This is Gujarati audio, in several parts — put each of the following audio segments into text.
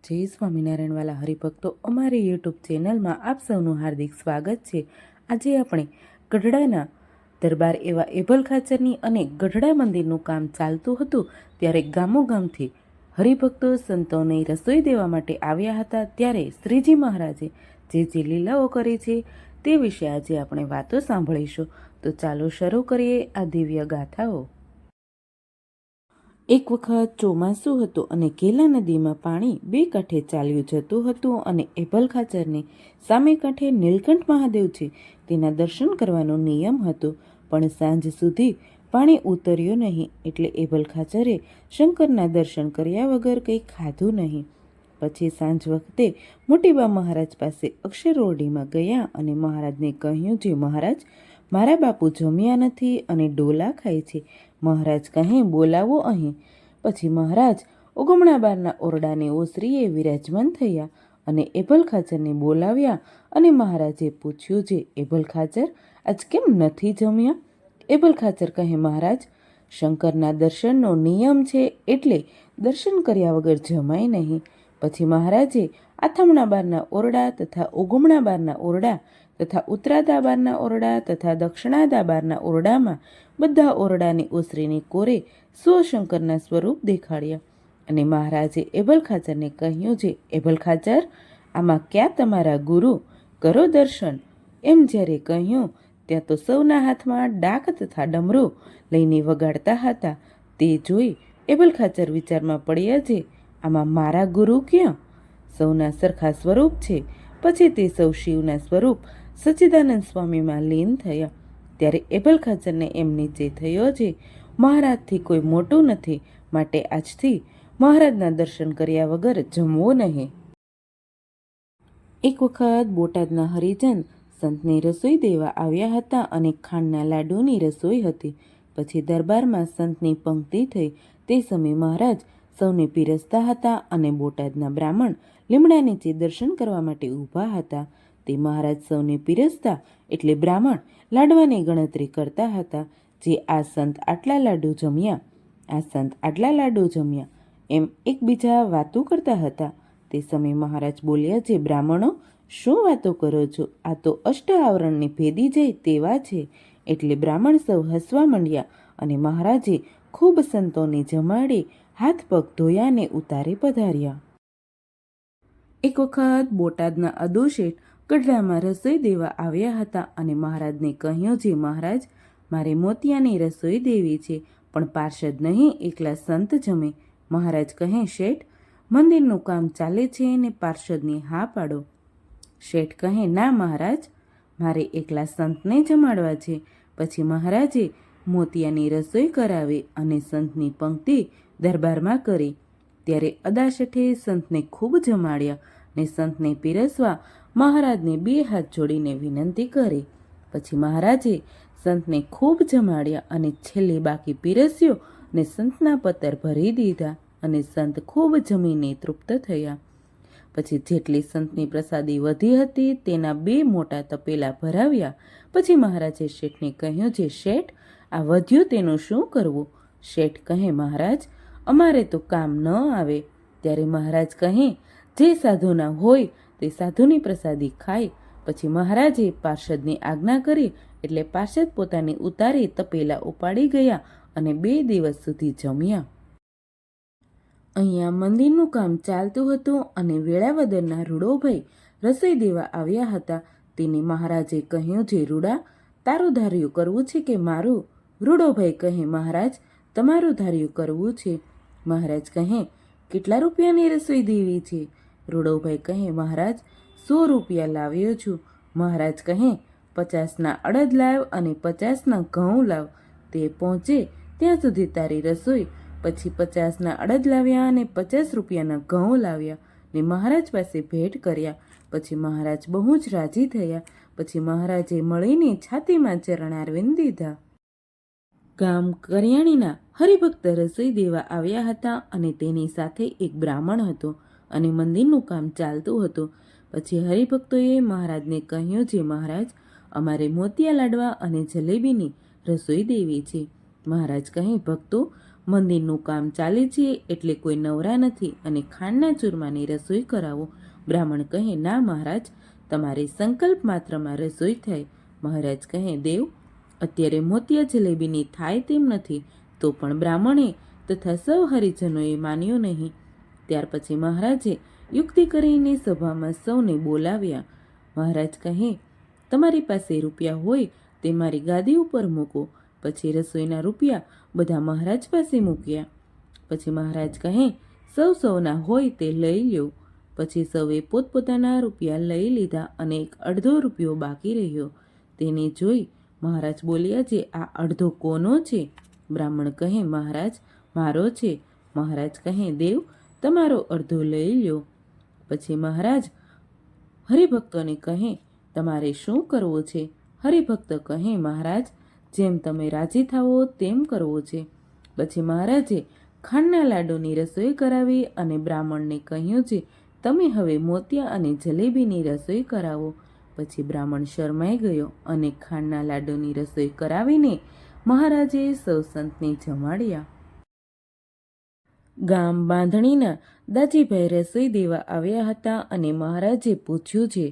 જય સ્વામિનારાયણ વાલા હરિભક્તો, અમારી યુટ્યુબ ચેનલમાં આપ સૌનું હાર્દિક સ્વાગત છે. આજે આપણે ગઢડાના દરબાર એવા એભલ ખાચરની અને ગઢડા મંદિરનું કામ ચાલતું હતું ત્યારે ગામોગામથી હરિભક્તો સંતોને રસોઈ દેવા માટે આવ્યા હતા. ત્યારે શ્રીજી મહારાજે જે લીલાઓ કરી છે તે વિશે આજે આપણે વાતો સાંભળીશું. તો ચાલો શરૂ કરીએ આ દિવ્ય ગાથાઓ. એક વખત ચોમાસું હતું અને કેલા નદીમાં પાણી બે કાંઠે ચાલ્યું જતું હતું અને એભલ ખાચરની સામે કાંઠે નીલકંઠ મહાદેવ છે તેના દર્શન કરવાનો નિયમ હતો. પણ સાંજ સુધી પાણી ઉતર્યું નહીં એટલે એભલ ખાચરે શંકરના દર્શન કર્યા વગર કંઈ ખાધું નહીં. પછી સાંજ વખતે મોટીબા મહારાજ પાસે અક્ષરોડીમાં ગયા અને મહારાજને કહ્યું, જે મહારાજ, મારા બાપુ જમ્યા નથી અને ડોલા ખાય છે. મહારાજ કહે, બોલાવો અહીં. પછી મહારાજ ઉગમણા બારના ઓરડાની ઓસરીએ વિરાજમાન થયા અને એભલ ખાચરને બોલાવ્યા અને મહારાજે પૂછ્યું, જે એભલ ખાચર, આજ કેમ નથી જમ્યા? એભલ ખાચર કહે, મહારાજ, શંકરના દર્શનનો નિયમ છે એટલે દર્શન કર્યા વગર જમાય નહીં. પછી મહારાજે આથમણા બારના ઓરડા તથા ઉગમણા બારના ઓરડા તથા ઉત્તરાદા બારના ઓરડા તથા દક્ષિણાદા બારના ઓરડામાં બધા ઓરડાની ઓસરીની કોરે શંકરના સ્વરૂપ દેખાડ્યા. અને મહારાજે એભલ ખાચરને કહ્યું, જે એભલ ખાચર, આમાં ક્યાં તમારા ગુરુ? કરો દર્શન. એમ જ્યારે કહ્યું ત્યાં તો સૌના હાથમાં ડાક તથા ડમરો લઈને વગાડતા હતા. તે જોઈ એભલ ખાચર વિચારમાં પડ્યા, જે આમાં મારા ગુરુ ક્યાં? સૌના સરખા સ્વરૂપ છે. પછી તે સૌ શિવના સ્વરૂપ સચ્ચિદાનંદ સ્વામીમાં લીન થયા. ત્યારે એભલ ખાચરને એમ નીચે થયો, જે મહારાજથી કોઈ મોટું નથી, માટે આજથી મહારાજના દર્શન કર્યા વગર જમવું નહીં. એક વખત બોટાદના હરિજન સંતને રસોઈ દેવા આવ્યા હતા અને ખાંડના લાડુની રસોઈ હતી. પછી દરબારમાં સંતની પંક્તિ થઈ. તે સમયે મહારાજ સૌને પીરસતા હતા અને બોટાદના બ્રાહ્મણ લીમડા નીચે દર્શન કરવા માટે ઊભા હતા. તે મહારાજ સૌને પીરસતા એટલે બ્રાહ્મણ લાડવાની ગણતરી કરતા હતા, જે આ સંત આટલા લાડુ જમ્યા, આ સંત આટલા લાડુ જમ્યા, એમ એકબીજા વાતો કરતા હતા. તે સમયે મહારાજ બોલ્યા, જે બ્રાહ્મણો, શું વાતો કરો છો? આ તો અષ્ટ આવરણને ભેદી જાય તેવા છે. એટલે બ્રાહ્મણ સૌ હસવા માંડ્યા અને મહારાજે ખૂબ સંતોને જમાડી હાથ પગ ધોયાને ઉતારે પધાર્યા. એક વખત બોટાદના અદુ શેઠ ગઢડામાં રસોઈ દેવા આવ્યા હતા અને મહારાજને કહ્યું, જે મહારાજ, મારે મોતિયાની રસોઈ દેવી છે, પણ પાર્ષદ નહીં, એકલા સંત જમે. મહારાજ કહે, શેઠ, મંદિરનું કામ ચાલે છે ને પાર્ષદની હા પાડો. શેઠ કહે, ના મહારાજ, મારે એકલા સંતને જમાડવા છે. પછી મહારાજે મોતિયાની રસોઈ કરાવી અને સંતની પંક્તિ દરબારમાં કરી. ત્યારે અદાશઠે સંતને ખૂબ જમાડ્યા ને સંતને પીરસવા મહારાજને બે હાથ જોડીને વિનંતી કરી. પછી મહારાજે સંતને ખૂબ જમાડ્યા અને છેલ્લે બાકી પીરસ્યો ને સંતના પત્તર ભરી દીધા અને સંત ખૂબ જમીને તૃપ્ત થયા. પછી જેટલી સંતની પ્રસાદી વધી હતી તેના 2 મોટા તપેલા ભરાવ્યા. પછી મહારાજે શેઠને કહ્યું, જે શેઠ, આ વધ્યું તેનું શું કરવું? શેઠ કહે, મહારાજ, અમારે તો કામ ન આવે. ત્યારે મહારાજ કહે, જે સાધુના હોય તે સાધુની પ્રસાદી ખાય. પછી મહારાજે પાર્ષદની આજ્ઞા કરી એટલે પાર્ષદ પોતાની ઉતારે તપેલા ઉપાડી ગયા અને 2 દિવસ સુધી જમ્યા. અહીંયા મંદિરનું કામ ચાલતું હતું અને વેળાવદરના રૂડોભાઈ રસોઈ દેવા આવ્યા હતા. તેને મહારાજે કહ્યું, જે રૂડા, તારું ધાર્યું કરવું છે કે મારું? રૂડોભાઈ કહે, મહારાજ, તમારું ધાર્યું કરવું છે. મહારાજ કહે, કેટલા રૂપિયાની રસોઈ દેવી છે? રૂડોભાઈ કહે, મહારાજ, 100 રૂપિયા લાવ્યો છું. મહારાજ કહે, 50ના અડદ લાવ અને 50ના ઘઉં લાવ. તે પહોંચે ત્યાં સુધી તારી રસોઈ. પછી 50ના અડદ લાવ્યા અને 50 રૂપિયાના ઘઉં લાવ્યા ને મહારાજ પાસે ભેટ કર્યા. પછી મહારાજ બહુ જ રાજી થયા. પછી મહારાજે મળીને છાતીમાં ચરણારવિંદ દીધા. ગામ કરિયાણીના હરિભક્ત રસોઈ દેવા આવ્યા હતા અને તેની સાથે એક બ્રાહ્મણ હતો અને મંદિરનું કામ ચાલતું હતું. પછી હરિભક્તોએ મહારાજને કહ્યું, જે મહારાજ, અમારે મોતિયા લાડવા અને જલેબીની રસોઈ દેવી છે. મહારાજ કહે, ભક્તો, મંદિરનું કામ ચાલે છે એટલે કોઈ નવરા નથી અને ખાંડના ચૂરમાની રસોઈ કરાવો. બ્રાહ્મણ કહે, ના મહારાજ, તમારે સંકલ્પ માત્રમાં રસોઈ થાય. મહારાજ કહે, દેવ, અત્યારે મોતિયા જલેબીની થાય તેમ નથી. તો પણ બ્રાહ્મણે તથા સૌ હરિજનોએ માન્યો નહીં. ત્યાર પછી મહારાજે યુક્તિ કરીને સભામાં સૌને બોલાવ્યા. મહારાજ કહે, તમારી પાસે રૂપિયા હોય તે મારી ગાદી ઉપર મૂકો. પછી રસોઈના રૂપિયા બધા મહારાજ પાસે મૂક્યા. પછી મહારાજ કહે, સૌના હોય તે લઈ લ્યો. પછી સૌએ પોતપોતાના રૂપિયા લઈ લીધા અને એક અડધો રૂપિયો બાકી રહ્યો. તેને જોઈ મહારાજ બોલ્યા, જે આ અડધો કોનો છે? બ્રાહ્મણ કહે, મહારાજ, મારો છે. મહારાજ કહે, દેવ, તમારો અડધો લઈ લ્યો. પછી મહારાજ હરિભક્તોને કહે, તમારે શું કરવું છે? હરિભક્ત કહે, મહારાજ, જેમ તમે રાજી થાવો તેમ કરવો છે. પછી મહારાજે ખાંડના લાડુની રસોઈ કરાવી અને બ્રાહ્મણને કહ્યું છે, તમે હવે મોતિયા અને જલેબીની રસોઈ કરાવો. પછી બ્રાહ્મણ શરમાઈ ગયો અને ખાંડના લાડુની રસોઈ કરાવીને મહારાજે સૌ સંતને જમાડ્યા. ગામ બાંધણીના દાજીભાઈ રસોઈ દેવા આવ્યા હતા અને મહારાજે પૂછ્યું છે,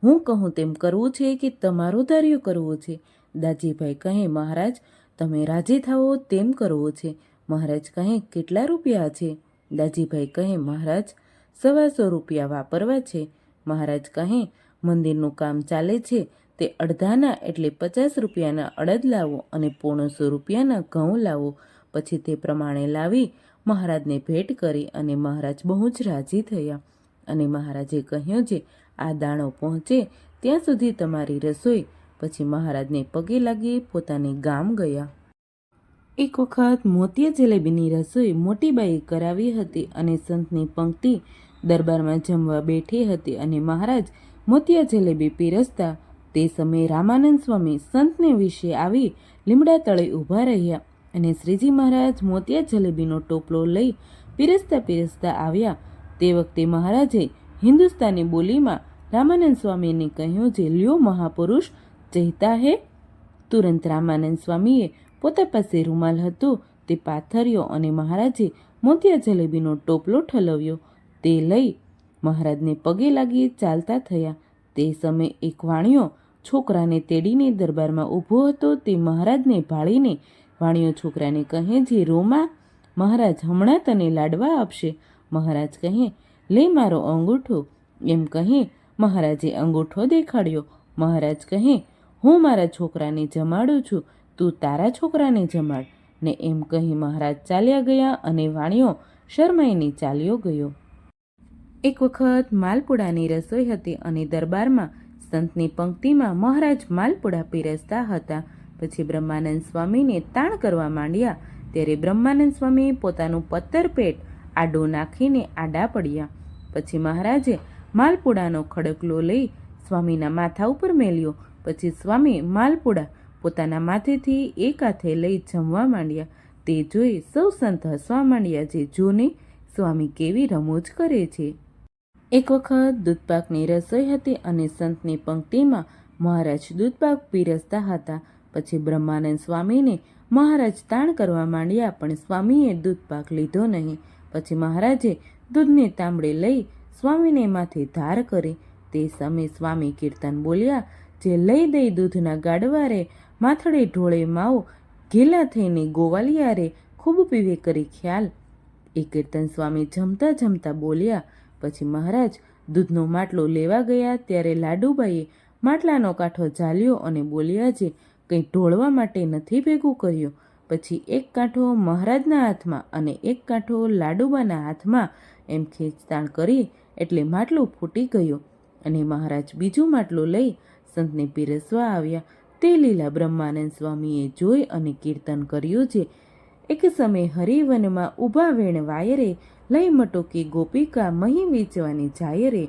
હું કહું તેમ કરવું છે કે તમારું ધાર્યું કરવું છે? દાજીભાઈ કહે, મહારાજ, તમે રાજી થાઓ તેમ કરવો છે. મહારાજ કહે, કેટલા રૂપિયા છે? દાજીભાઈ કહે, મહારાજ, 125 રૂપિયા વાપરવા છે. મહારાજ કહે, મંદિરનું કામ ચાલે છે તે અડધાના એટલે 50 રૂપિયાના અડદ લાવો અને 150 રૂપિયાના ઘઉં લાવો. પછી તે પ્રમાણે લાવી મહારાજને ભેટ કરી અને મહારાજ બહુ જ રાજી થયા. અને મહારાજે કહ્યું છે, આ દાણો પહોંચે ત્યાં સુધી તમારી રસોઈ. પછી મહારાજને પગે લાગી પોતાને ગામ ગયા. એક વખત મોતિયા જલેબીની રસોઈ મોટીબાઈએ કરાવી હતી અને સંતની પંક્તિ દરબારમાં જમવા બેઠી હતી અને મહારાજ મોતિયા જલેબી પીરસતા તે સમયે રામાનંદ સ્વામી સંતને વિશે આવી લીમડા તળે ઊભા રહ્યા અને શ્રીજી મહારાજ મોતિયા જલેબીનો ટોપલો લઈ પીરસતા આવ્યા. તે વખતે મહારાજે હિન્દુસ્તાની બોલીમાં રામાનંદ સ્વામીને કહ્યું છે, લ્યો મહાપુરુષ, ચહેતા હે? તુરંત રામાનંદ સ્વામીએ પોતા પાસે રૂમાલ હતો તે પાથર્યો અને મહારાજે મોતિયા જલેબીનો ટોપલો ઠલવ્યો. તે લઈ મહારાજને પગે લાગી ચાલતા થયા. તે સમયે એક વાણિયો છોકરાને તેડીને દરબારમાં ઊભો હતો. તે મહારાજને ભાળીને વાણિયો છોકરાને કહે છે, રોમા, મહારાજ હમણાં તને લાડવા આપશે. મહારાજ કહે, લે મારો અંગૂઠો. એમ કહી મહારાજે અંગૂઠો દેખાડ્યો. મહારાજ કહે, હું મારા છોકરાને જમાડું છું, તું તારા છોકરાને જમાડ. ને એમ કહી મહારાજ ચાલ્યા ગયા અને વાણિયો શરમાઈને ચાલ્યો ગયો. એક વખત માલપુડાની રસોઈ હતી અને દરબારમાં સંતની પંક્તિમાં મહારાજ માલપુડા પીરસતા હતા. પછી બ્રહ્માનંદ સ્વામીને તાણ કરવા માંડ્યા ત્યારે બ્રહ્માનંદ સ્વામી પોતાનું પત્તર પેટ આડું નાખીને આડા પડ્યા. પછી મહારાજે માલપુડાનો ખડકલો લઈ સ્વામીના માથા ઉપર મેલ્યો. પછી સ્વામી માલપુડા પોતાના માથેથી એક હાથે લઈ જમવા માંડ્યા. તે જોઈ સૌ સંત હસવા માંડ્યા, જે જોને સ્વામી કેવી રમૂજ કરે છે. એક વખત દૂધપાકની રસોઈ હતી અને સંતની પંક્તિમાં મહારાજ દૂધપાક પીરસતા હતા. પછી બ્રહ્માનંદ સ્વામીને મહારાજ તાણ કરવા માંડ્યા, પણ સ્વામીએ દૂધપાક લીધો નહીં. પછી મહારાજે દૂધને તાંબડે લઈ સ્વામીને માથે ધાર કરી. તે સમયે સ્વામી કીર્તન બોલ્યા, જે લઈ દઈ દૂધના ગાડવારે, માથડે ઢોળે માવો, ઘેલા થઈને ગોવાલિયારે, ખૂબ પીવે કરી ખ્યાલ. એ કીર્તન સ્વામી જમતા જમતા બોલ્યા. પછી મહારાજ દૂધનો માટલો લેવા ગયા ત્યારે લાડુબાઈએ માટલાનો કાંઠો ઝાલ્યો અને બોલ્યા, જે કંઈ ઢોળવા માટે નથી ભેગું કર્યું. પછી એક કાંઠો મહારાજના હાથમાં અને એક કાંઠો લાડુબાના હાથમાં એમ ખેંચતાણ કરી એટલે માટલું ફૂટી ગયું અને મહારાજ બીજું માટલું લઈ સંતને પીરસવા આવ્યા. તે લીલા બ્રહ્માનંદ સ્વામીએ જોઈ અને કીર્તન કર્યું છે, એક સમયે હરિવનમાં ઊભા વેણ વાયરે, લઈ મટોકી ગોપિકા મહી વેચવાની જાયરે.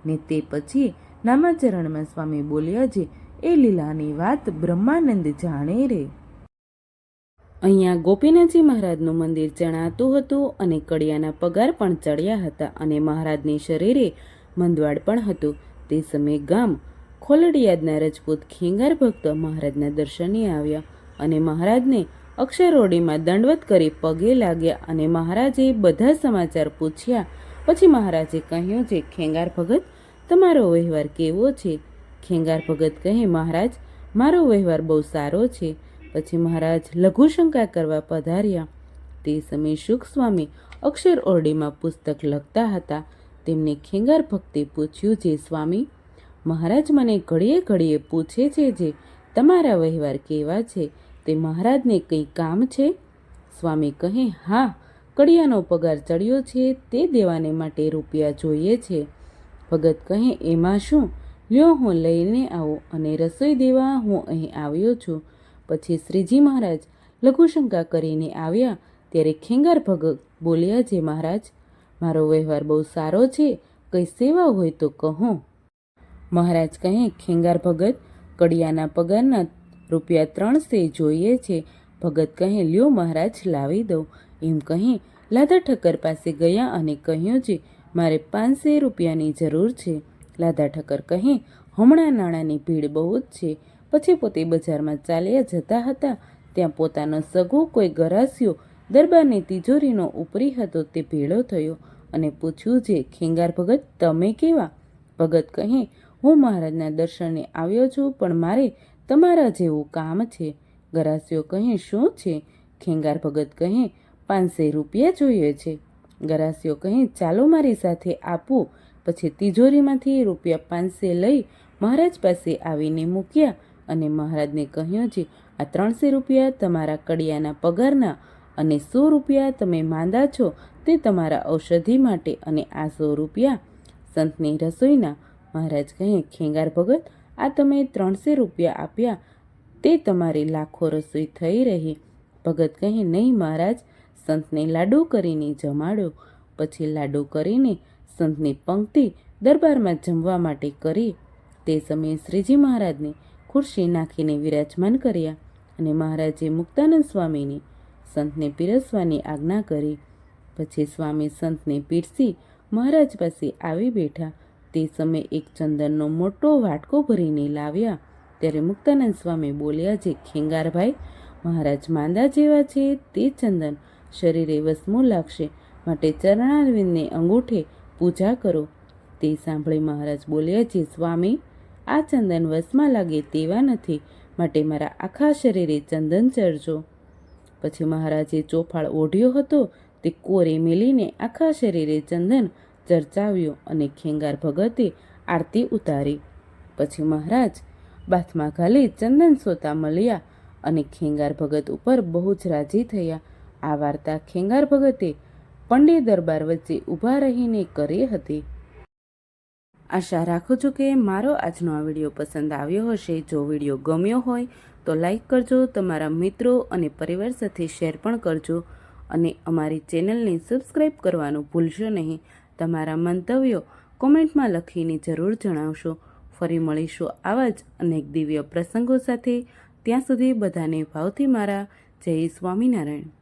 ને તે પછી નામાચરણમાં સ્વામી બોલ્યા છે, એ લીલાની વાત બ્રહ્માનંદ જાણે રે. અહીંયા ગોપીનાથજી મહારાજનું મંદિર ચણાતું હતું અને કડિયાના પગાર પણ ચડ્યા હતા અને મહારાજને શરીરે મંદવાડ પણ હતું. તે સમયે ગામ ખોલડિયાદના રજપૂત ખેંગાર ભક્ત મહારાજના દર્શને આવ્યા અને મહારાજને અક્ષર ઓરડીમાં દંડવત કરી પગે લાગ્યા અને મહારાજે બધા સમાચાર પૂછ્યા. પછી મહારાજે કહ્યું છે, ખેંગાર ભગત, તમારો વ્યવહાર કેવો છે? ખેંગાર ભગત કહે, મહારાજ, મારો વ્યવહાર બહુ સારો છે. પછી મહારાજ લઘુશંકા કરવા પધાર્યા. તે સમયે શુક સ્વામી અક્ષર ઓરડીમાં પુસ્તક લખતા હતા. તેમને ખેંગાર ભક્તે પૂછ્યું છે, સ્વામી, મહારાજ મને ઘડીએ ઘડીએ પૂછે છે જે તમારા વ્યવહાર કેવા છે, તે મહારાજને કંઈ કામ છે? સ્વામી કહે, હા, કડિયાનો પગાર ચડ્યો છે, તે દેવાને માટે રૂપિયા જોઈએ છે. ભગત કહે, એમાં શું? લ્યો, હું લઈને આવું અને રસોઈ દેવા હું અહીં આવ્યો છું. પછી શ્રીજી મહારાજ લઘુશંકા કરીને આવ્યા. ત્યારે ખેંગાર ભગત બોલ્યા છે, મહારાજ, મારો વ્યવહાર બહુ સારો છે, કંઈ સેવા હોય તો કહો. મહારાજ કહે, ખેંગાર ભગત, કડિયાના પગારના રૂપિયા 300 જોઈએ છે. ભગત કહે, લ્યો મહારાજ, લાવી દઉં. એમ કહી લાધા ઠક્કર પાસે ગયા અને કહ્યું છે, મારે 500 રૂપિયાની જરૂર છે. લાધા ઠક્કર કહે, હમણાં નાણાંની ભીડ બહુ જ છે. પછી પોતે બજારમાં ચાલ્યા જતા હતા. ત્યાં પોતાનો સગો કોઈ ગરાસિયો દરબારની તિજોરીનો ઉપરી હતો તે ભેળો થયો અને પૂછ્યું છે, ખેંગાર ભગત, તમે કેવા? ભગત કહે, હું મહારાજના દર્શને આવ્યો છું, પણ મારે તમારા જેવું કામ છે. ગરાસિયો કહે, શું છે? ખેંગાર ભગત કહે, 500 રૂપિયા જોઈએ છે. ગરાસિયો કહે, ચાલો મારી સાથે આપું. પછી તિજોરીમાંથી રૂપિયા 500 લઈ મહારાજ પાસે આવીને મૂક્યા અને મહારાજને કહ્યું છે, આ 300 રૂપિયા તમારા કડિયાના પગારના અને 100 રૂપિયા તમે માંદા છો તે તમારા ઔષધિ માટે અને આ 100 રૂપિયા સંતની રસોઈના. મહારાજ કહે, ખેંગાર ભગત, આ તમે 300 રૂપિયા આપ્યા તે તમારી લાખો રસોઈ થઈ રહી. ભગત કહે, નહીં મહારાજ, સંતને લાડુ કરીને જમાડ્યો. પછી લાડુ કરીને સંતની પંક્તિ દરબારમાં જમવા માટે કરી. તે સમયે શ્રીજી મહારાજને ખુરશી નાખીને વિરાજમાન કર્યા અને મહારાજે મુક્તાનંદ સ્વામીને સંતને પીરસવાની આજ્ઞા કરી. પછી સ્વામી સંતને પીરસી મહારાજ પાસે આવી બેઠા. તે સમયે એક ચંદનનો મોટો વાટકો ભરીને લાવ્યા. ત્યારે મુક્તાનંદ સ્વામી બોલ્યા છે, ખેંગારભાઈ, મહારાજ માંદા જેવા છે, તે ચંદન શરીરે વસમું લાગશે, માટે ચરણારવિંદને અંગૂઠે પૂજા કરો. તે સાંભળી મહારાજ બોલ્યા છે, સ્વામી, આ ચંદન વસમાં લાગે તેવા નથી, માટે મારા આખા શરીરે ચંદન ચરજો. પછી મહારાજે ચોફાળ ઓઢ્યો હતો તે કોરે મેલીને આખા શરીરે ચંદન ચર્ચાવ્યું અને ખેંગાર ભગતે આરતી ઉતારી. પછી મહારાજ બાથમાં ઘાલી ચંદન સોતા મળ્યા અને ખેંગાર ભગત ઉપર બહુ જ રાજી થયા. આ વાર્તા ખેંગાર ભગતે પંડિત દરબાર વચ્ચે ઊભા રહીને કરી હતી. આશા રાખું છું કે મારો આજનો આ વિડીયો પસંદ આવ્યો હશે. જો વિડીયો ગમ્યો હોય તો લાઈક કરજો, તમારા મિત્રો અને પરિવાર સાથે શેર પણ કરજો અને અમારી ચેનલને સબસ્ક્રાઈબ કરવાનું ભૂલશો નહીં. તમારા મંતવ્યો કોમેન્ટમાં લખીને જરૂર જણાવશો. ફરી મળીશું આવા જ અનેક દિવ્ય પ્રસંગો સાથે. ત્યાં સુધી બધાને ભાવથી મારા જય સ્વામિનારાયણ.